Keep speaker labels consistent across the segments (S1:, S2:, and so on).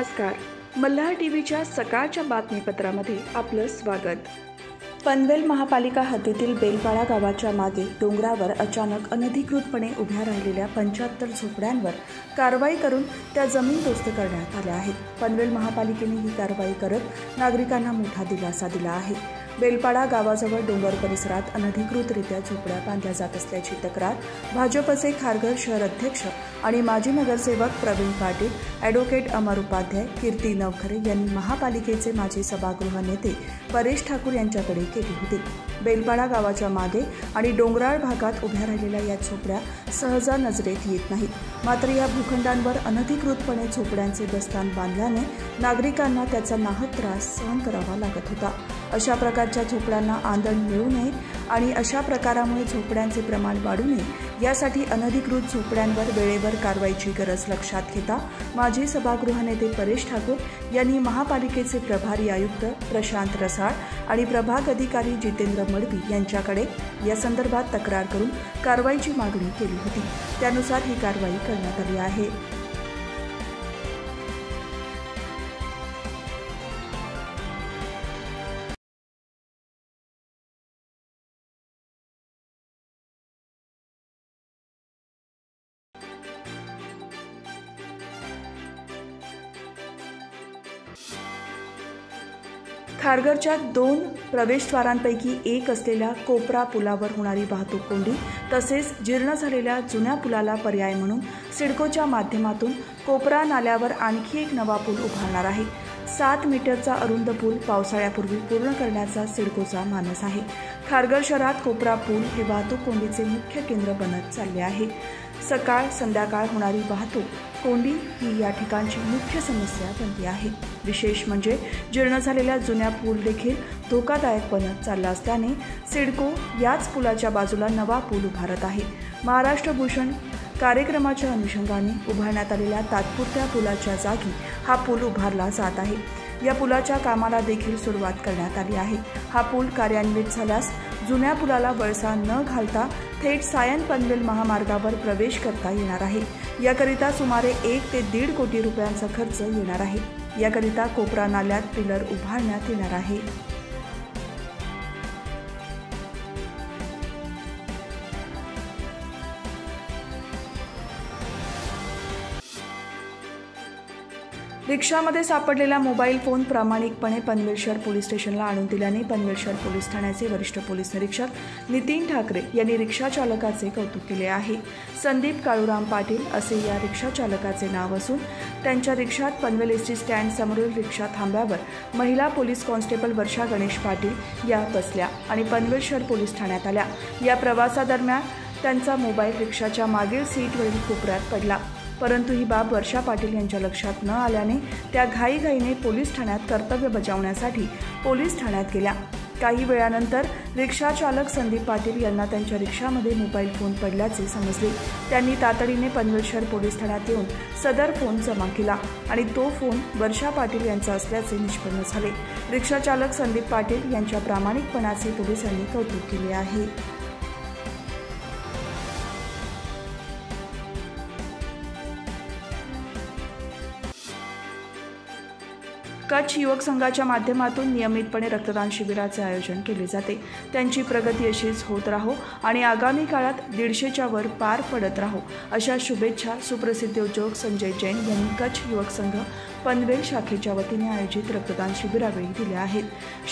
S1: नमस्कार. मल्हार टीव्हीच्या सकाळच्या बातमीपत्रामध्ये आपलं स्वागत.
S2: पनवेल महापालिका हद्दीतील बेलपाडा गावाच्या मागे डोंगरावर अचानक अनधिकृतपणे उभ्या राहिलेल्या 75 झोपड्यांवर कारवाई करून त्या जमीनदोस्त करण्यात आल्या आहेत. पनवेल महापालिकेने ही कारवाई करत नागरिकांना मोठा दिलासा दिला आहे. बेलपाडा गावाजवळ डोंगर परिसरात अनधिकृतरित्या झोपड्या बांधल्या जात असल्याची तक्रार भाजपचे खारघर शहर अध्यक्ष आणि माजी नगरसेवक प्रवीण पाटील, ॲडव्होकेट अमर उपाध्याय, कीर्ती नवखरे यांनी महापालिकेचे माजी सभागृह नेते परेश ठाकूर यांच्याकडे केली होती. बेलपाडा गावाच्या मागे आणि डोंगराळ भागात उभ्या राहिलेल्या या झोपड्या सहजा नजरेत येत नाहीत. मात्र या भूखंडांवर अनधिकृतपणे झोपड्यांचे बस्तान बांधल्याने नागरिकांना त्याचा नाहक त्रास सहन करावा लागत होता. अशा प्रकारच्या झोपड्यांना आंदण मिळू नये आणि अशा प्रकारामुळे झोपड्यांचे प्रमाण वाढू नये यासाठी अनधिकृत झोपड्यांवर वेळेवर कारवाईची गरज लक्षात घेता माजी सभागृह नेते परेश ठाकूर यांनी महापालिकेचे प्रभारी आयुक्त प्रशांत रसाळ आणि प्रभाग अधिकारी जितेंद्र मडवी यांच्याकडे या संदर्भात तक्रार करून कारवाईची मागणी केली होती. त्यानुसार ही कारवाई करण्यात आली आहे. खारघरच्या 2 प्रवेशद्वारांपैकी एक असलेल्या कोपरा पुलावर होणारी वाहतूक कोंडी तसेच जीर्ण झालेल्या जुन्या पुलाला पर्याय म्हणून सिडकोच्या माध्यमातून कोपरा नाल्यावर आणखी एक नवा पूल उभारणार आहे. 7 मीटरचा अरुंद पूल पावसाळ्यापूर्वी पूर्ण करण्याचा सिडकोचा मानस आहे. खारघर शहरात कोपरा पूल हे वाहतूक कोंडीचे मुख्य केंद्र बनत चालले आहे. सकाळ संध्याकाळ होणारी वाहतूक कोंडी ही या ठिकाणची मुख्य समस्या बनली आहे. विशेष म्हणजे जीर्ण झालेल्या जुन्या पूल देखील धोकादायक बनत चालला असल्याने सिडको याच पुलाच्या बाजूला नवा पूल उभारत आहे. महाराष्ट्र भूषण कार्यक्रमाच्या अनुषंगाने उभारण्यात आलेल्या तात्पुरत्या पुलाच्या जागी हा पूल उभारला जात आहे. या पुलाच्या कामाला देखील सुरुवात करण्यात आली आहे. हा पूल कार्यान्वित झाल्यास जुन्या पुलाला वळसा न घालता थेट सायन पनवेल महामार्गावर प्रवेश करता येणार आहे. याकरिता सुमारे 1 ते 1.5 कोटी रुपयांचा खर्च येणार आहे. याकरिता कोपरा नाल्यात पिलर उभारण्यात येणार आहे. रिक्षामध्ये सापडलेला मोबाईल फोन प्रामाणिकपणे पनवेल शहर पोलीस स्टेशनला आणून दिल्याने पनवेल शहर पोलीस ठाण्याचे वरिष्ठ पोलीस निरीक्षक नितीन ठाकरे यांनी रिक्षा चालकाचे कौतुक केले आहे. संदीप काळूराम पाटील असे या रिक्षा चालकाचे नाव असून त्यांच्या रिक्षात पनवेल एसटी स्टँड समोरील रिक्षा थांब्यावर महिला पोलीस कॉन्स्टेबल वर्षा गणेश पाटील या बसल्या आणि पनवेल शहर पोलीस ठाण्यात आल्या. या प्रवासादरम्यान त्यांचा मोबाईल रिक्षाच्या मागील सीटवरील कोपऱ्यात पडला. परंतु ही बाब वर्षा पाटील यांच्या लक्षात न आल्याने त्या घाईघाईने पोलीस ठाण्यात कर्तव्य बजावण्यासाठी पोलीस ठाण्यात गेल्या. काही वेळानंतर रिक्षा चालक संदीप पाटील यांना त्यांच्या रिक्षामध्ये मोबाईल फोन पडल्याचे समजले. त्यांनी तातडीने पनवेल शहर पोलीस ठाण्यात येऊन सदर फोन जमा केला आणि तो फोन वर्षा पाटील यांचा असल्याचे निष्पन्न झाले. रिक्षा चालक संदीप पाटील यांच्या प्रामाणिकपणाचे पोलिसांनी कौतुक केले आहे. कच्छ युवक संघाच्या माध्यमातून नियमितपणे रक्तदान शिबिराचे आयोजन केले जाते. त्यांची प्रगती अशीच होत राहो आणि आगामी काळात 150च्या वर पार पडत राहो अशा शुभेच्छा सुप्रसिद्ध उद्योजक संजय जैन यांनी कच्छ युवक संघ पनवेल शाखेच्या वतीने आयोजित रक्तदान शिबिरावेळी दिल्या आहेत.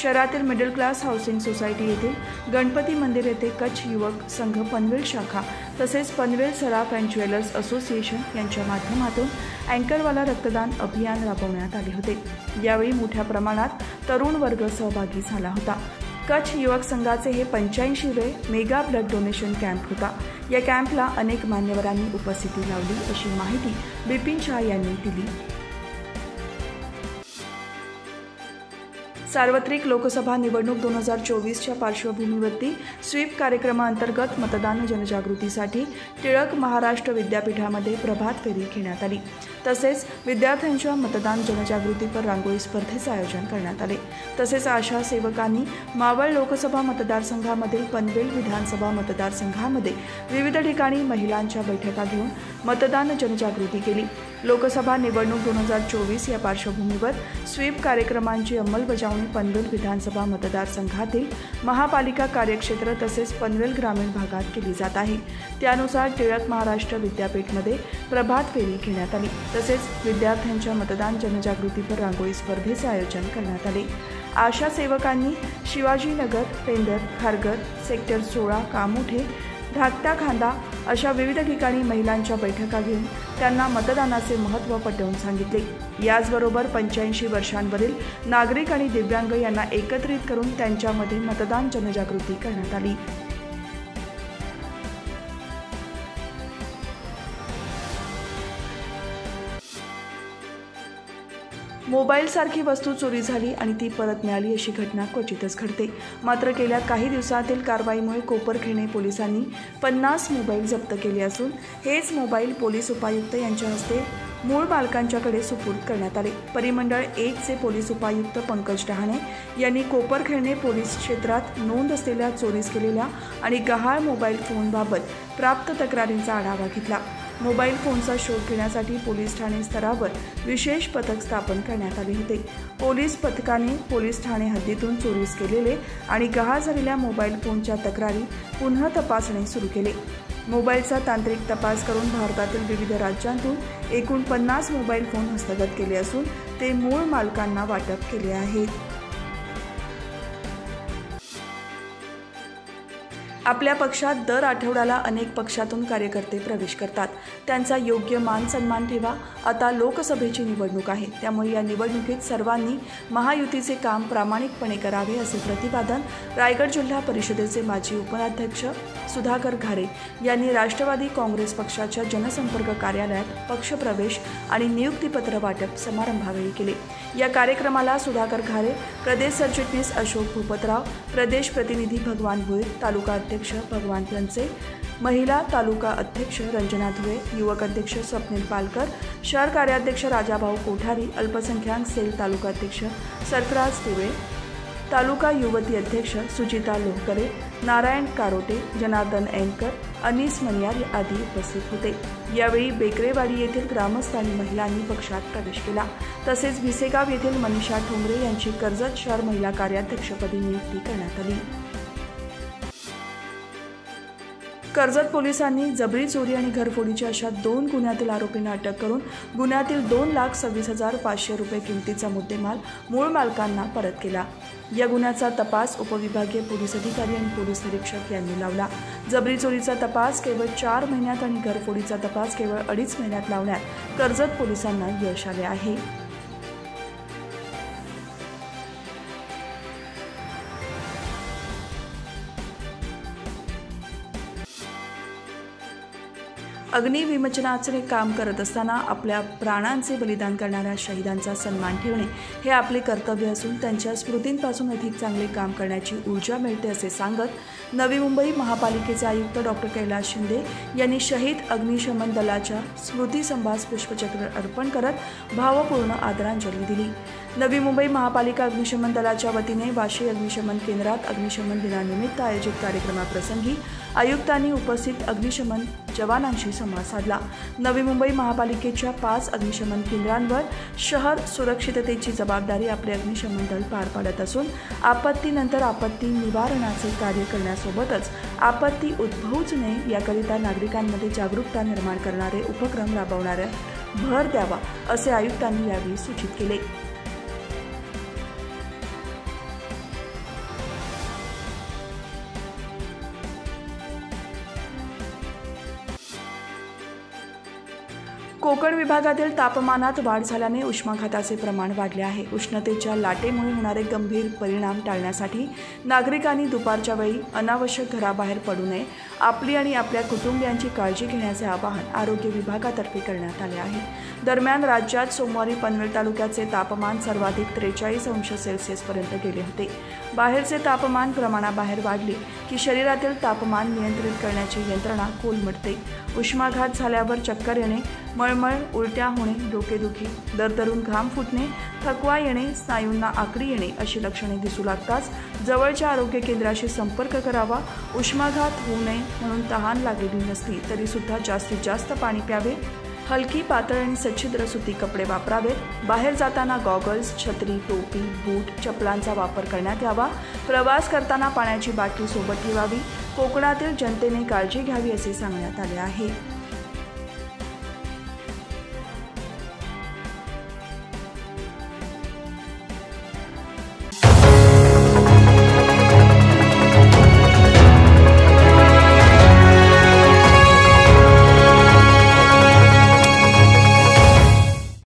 S2: शहरातील मिडल क्लास हाऊसिंग सोसायटी येथील गणपती मंदिर येथे कच्छ युवक संघ पनवेल शाखा तसेच पनवेल सराफ अँड ज्वेलर्स असोसिएशन यांच्या माध्यमातून अँकरवाला रक्तदान अभियान राबवण्यात आले होते. यावेळी मोठ्या प्रमाणात तरुण वर्ग सहभागी झाला होता. कच्छ युवक संघाचे हे 85वे मेगा ब्लड डोनेशन कॅम्प होता. या कॅम्पला अनेक मान्यवरांनी उपस्थिती लावली अशी माहिती बिपिन शाह यांनी दिली. सार्वत्रिक लोकसभा निवडणूक 2024च्या पार्श्वभूमीवरती स्वीप कार्यक्रमाअंतर्गत मतदान जनजागृतीसाठी टिळक महाराष्ट्र विद्यापीठामध्ये प्रभात फेरी घेण्यात आली. तसेच विद्यार्थ्यांच्या मतदान जनजागृतीपर रांगोळी स्पर्धेचे आयोजन करण्यात आले. तसेच आशा सेवकांनी मावळ लोकसभा मतदारसंघामधील पनवेल विधानसभा मतदारसंघामध्ये विविध ठिकाणी महिलांच्या बैठका घेऊन मतदान जनजागृती केली। लोकसभा निवडणूक 2024 या पार्श्वभूमीवर स्वीप कार्यक्रमांची अंमलबजावणी पनवेल विधानसभा मतदारसंघातील महापालिका कार्यक्षेत्र तसेच पनवेल ग्रामीण भागात केली जात आहे। त्यानुसार टिळक महाराष्ट्र विद्यापीठमध्ये प्रभात फेरी घेण्यात आली। तसेच विद्यार्थ्यांच्या मतदान जनजागृतीपर रांगोळी स्पर्धेचे आयोजन करण्यात आले। आशा सेवकांनी शिवाजीनगर, पेंदर, खारघर, सेक्टर 16, कामोठे, धाकटा खांदा अशा विविध ठिकाणी महिलांच्या बैठका घेऊन त्यांना मतदानाचे महत्त्व पटवून सांगितले। याचबरोबर 85 वर्षांवरील नागरिक आणि दिव्यांग यांना एकत्रित करून त्यांच्यामध्ये मतदान जनजागृती करण्यात आली। मोबाईलसारखी वस्तू चोरी झाली आणि ती परत मिळाली अशी घटना क्वचितच घडते। मात्र गेल्या काही दिवसातील कारवाईमुळे कोपरखैरणे पोलिसांनी 50 मोबाईल जप्त केले असून हेच मोबाईल पोलीस उपायुक्त यांच्या हस्ते मूळ मालकांच्याकडे सुपूर्द करण्यात आले। परिमंडळ 1 चे पोलीस उपायुक्त पंकज डहाणे यांनी कोपरखैरणे पोलीस क्षेत्रात नोंद असलेल्या चोरीस गेलेल्या आणि गहाळ मोबाईल फोनबाबत प्राप्त तक्रारींचा आढावा घेतला। मोबाईल फोनचा शोध घेण्यासाठी पोलीस ठाणे स्तरावर विशेष पथक स्थापन करण्यात आले होते। पोलीस पथकाने पोलीस ठाणे हद्दीतून चोरीस गेलेले आणि गहाळ झालेल्या मोबाईल फोनच्या तक्रारी पुन्हा तपासणे सुरू केले। मोबाईलचा तांत्रिक तपास करून भारतातील विविध राज्यांतून एकूण 50 मोबाईल फोन हस्तगत केले असून ते मूळ मालकांना वाटप केले आहेत। आपल्या पक्षात दर आठवड्याला अनेक पक्षातून कार्यकर्ते प्रवेश करतात। त्यांचा योग्य मान सन्मान ठेवा। आता लोकसभेची निवडणूक आहे, त्यामुळे या निवडणुकीत सर्वांनी महायुतीचे काम प्रामाणिकपणे करावे असे प्रतिपादन रायगड जिल्हा परिषदेचे माजी उपाध्यक्ष सुधाकर घारे यांनी राष्ट्रवादी काँग्रेस पक्षाच्या जनसंपर्क कार्यालयात पक्षप्रवेश आणि नियुक्तीपत्र वाटप समारंभावेळी केले। या कार्यक्रमाला सुधाकर घारे, प्रदेश सरचिटणीस अशोक भूपतराव, प्रदेश प्रतिनिधी भगवान भोईर, तालुका अध्यक्ष भगवान पंचे, महिला तालुका अध्यक्ष रंजना धुळे, युवक अध्यक्ष स्वप्नील पालकर, शहर कार्याध्यक्ष राजाभाऊ कोठारी, अल्पसंख्याक सेल तालुका अध्यक्ष सरफराज दिवे, तालुका युवती अध्यक्ष सुचिता लोहकरे, नारायण कारोटे, जनार्दन एनकर, अनीस मनियार आदी उपस्थित होते। यावेळी बेकरेवाडी येथील ग्रामस्थ आणि महिलांनी पक्षात प्रवेश केला। तसेच भिसेगाव येथील मनीषा ठोंबरे यांची कर्जत शहर महिला कार्याध्यक्षपदी नियुक्ती करण्यात आली। कर्जत पोलिसांनी जबरी चोरी आणि घरफोडीच्या अशा 2 गुन्ह्यातील आरोपींना अटक करून गुन्ह्यातील 2,26,500 रुपये किमतीचा मुद्देमाल मूळ मालकांना परत केला। या गुन्ह्याचा तपास उपविभागीय पोलीस अधिकारी आणि पोलीस निरीक्षक यांनी लावला। जबरी चोरीचा तपास केवळ 4 महिन्यात आणि घरफोडीचा तपास केवळ 2.5 महिन्यात लावण्यात कर्जत पोलिसांना यश आले आहे। अग्निविमचनाचे काम करत असताना आपल्या प्राणांचे बलिदान करणाऱ्या शहीदांचा सन्मान ठेवणे हे आपले कर्तव्य असून त्यांच्या स्मृतींपासून अधिक चांगले काम करण्याची ऊर्जा मिळते असे सांगत नवी मुंबई महापालिकेचे आयुक्त डॉक्टर कैलास शिंदे यांनी शहीद अग्निशमन दलाच्या स्मृतिसंभास पुष्पचक्र अर्पण करत भावपूर्ण आदरांजली दिली। नवी मुंबई महापालिका अग्निशमन दलाच्या वतीने वाशी अग्निशमन केंद्रात अग्निशमन दिनानिमित्त आयोजित कार्यक्रमाप्रसंगी आयुक्तांनी उपस्थित अग्निशमन जवानांशी संवाद साधला। नवी मुंबई महापालिकेच्या 5 अग्निशमन केंद्रांवर शहर सुरक्षिततेची जबाबदारी आपले अग्निशमन दल पार पाडत असून आपत्तीनंतर आपत्ती निवारणाचे कार्य करण्यासोबतच आपत्ती उद्भवूच नये याकरिता नागरिकांमध्ये जागरूकता निर्माण करणारे उपक्रम राबवणाऱ्या भर द्यावा असे आयुक्तांनी यावेळी सूचित केले। कोकण विभागातील तापमानात वाढ झाल्याने उष्माघाताचे प्रमाण वाढले आहे। उष्णतेच्या लाटेमुळे होणारे गंभीर परिणाम टाळण्यासाठी नागरिकांनी दुपारच्या वेळी अनावश्यक घराबाहेर पडू नये, आपली आणि आपल्या कुटुंबियांची काळजी घेण्याचे आवाहन आरोग्य विभागातर्फे करण्यात आले आहे। दरम्यान राज्यात सोमवारी पनवेल तालुक्याचे तापमान सर्वाधिक 43 अंश सेल्सिअसपर्यंत गेले होते. बाहेरचे तापमान प्रमाणाबाहेर वाढले की शरीरातील तापमान नियंत्रित करण्याची यंत्रणा कोलमडते. उष्माघात झाल्यावर चक्कर येणे, मळमळ, उलट्या होणे, डोकेदुखी, दरदरून घाम फुटणे, थकवा येणे, स्नायूंना आकडी येणे अशी लक्षणे दिसू लागताच जवळच्या आरोग्य केंद्राशी संपर्क करावा. उष्माघात होऊ नये म्हणून तहान लागलेली नसली तरी सुद्धा जास्तीत जास्त पाणी प्यावे. हलकी, पातळ आणि सच्छिद्र सुती कपडे वापरावेत. बाहेर जाताना गॉगल्स, छत्री, टोपी, बूट, चपलांचा वापर करण्यात यावा. प्रवास करताना पाण्याची बाटली सोबत ठेवावी. कोकणातील जनतेने काळजी घ्यावी असे सांगण्यात आले आहे.